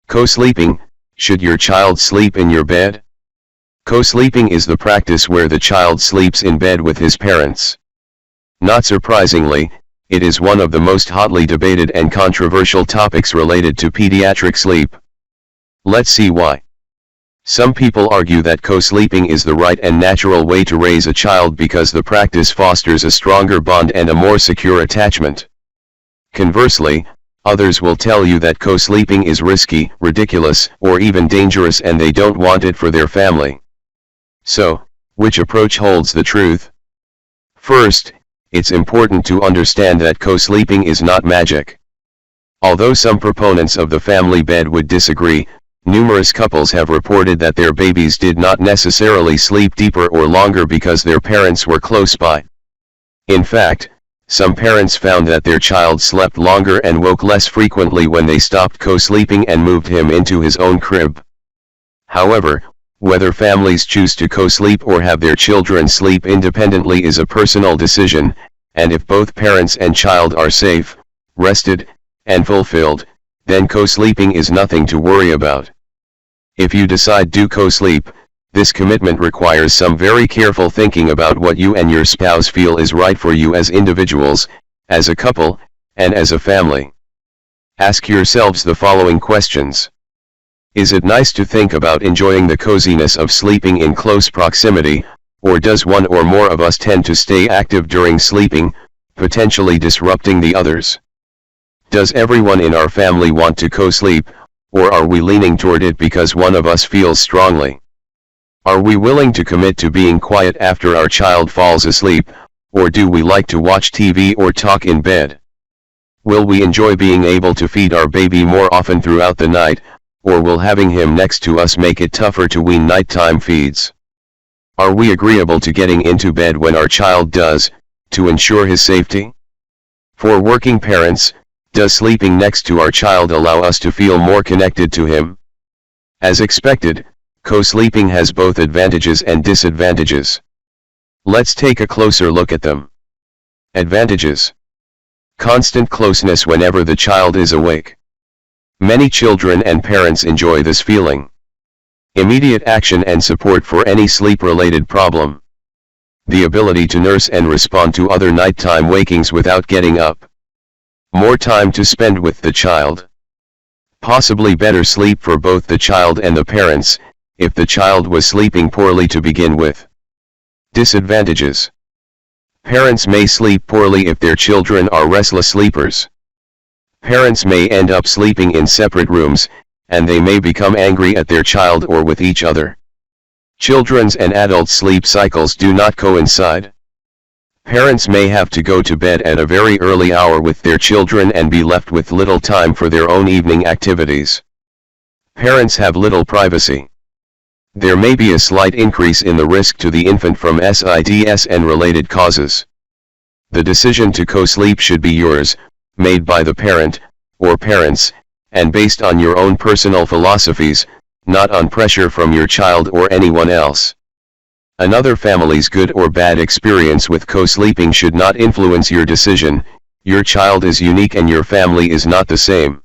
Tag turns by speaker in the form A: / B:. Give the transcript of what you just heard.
A: Co-sleeping, should your child sleep in your bed? Co-sleeping is the practice where the child sleeps in bed with his parents. Not surprisingly, it is one of the most hotly debated and controversial topics related to pediatric sleep. Let's see why. Some people argue that co-sleeping is the right and natural way to raise a child because the practice fosters a stronger bond and a more secure attachment. Conversely, others will tell you that co-sleeping is risky, ridiculous, or even dangerous and they don't want it for their family. So, which approach holds the truth? First, it's important to understand that co-sleeping is not magic. Although some proponents of the family bed would disagree, numerous couples have reported that their babies did not necessarily sleep deeper or longer because their parents were close by. In fact, some parents found that their child slept longer and woke less frequently when they stopped co-sleeping and moved him into his own crib. However, whether families choose to co-sleep or have their children sleep independently is a personal decision, and if both parents and child are safe, rested, and fulfilled, then co-sleeping is nothing to worry about. If you decide to co-sleep, this commitment requires some very careful thinking about what you and your spouse feel is right for you as individuals, as a couple, and as a family. Ask yourselves the following questions. Is it nice to think about enjoying the coziness of sleeping in close proximity, or does one or more of us tend to stay active during sleeping, potentially disrupting the others? Does everyone in our family want to co-sleep, or are we leaning toward it because one of us feels strongly? Are we willing to commit to being quiet after our child falls asleep, or do we like to watch TV or talk in bed? Will we enjoy being able to feed our baby more often throughout the night, or will having him next to us make it tougher to wean nighttime feeds? Are we agreeable to getting into bed when our child does, to ensure his safety? For working parents, does sleeping next to our child allow us to feel more connected to him? As expected, co-sleeping has both advantages and disadvantages. Let's take a closer look at them. Advantages. Constant closeness whenever the child is awake. Many children and parents enjoy this feeling. Immediate action and support for any sleep-related problem. The ability to nurse and respond to other nighttime wakings without getting up. More time to spend with the child. Possibly better sleep for both the child and the parents, if the child was sleeping poorly to begin with. Disadvantages. Parents may sleep poorly if their children are restless sleepers. Parents may end up sleeping in separate rooms, and they may become angry at their child or with each other. Children's and adults' sleep cycles do not coincide. Parents may have to go to bed at a very early hour with their children and be left with little time for their own evening activities. Parents have little privacy. There may be a slight increase in the risk to the infant from SIDS and related causes. The decision to co-sleep should be yours, made by the parent, or parents, and based on your own personal philosophies, not on pressure from your child or anyone else. Another family's good or bad experience with co-sleeping should not influence your decision. Your child is unique and your family is not the same.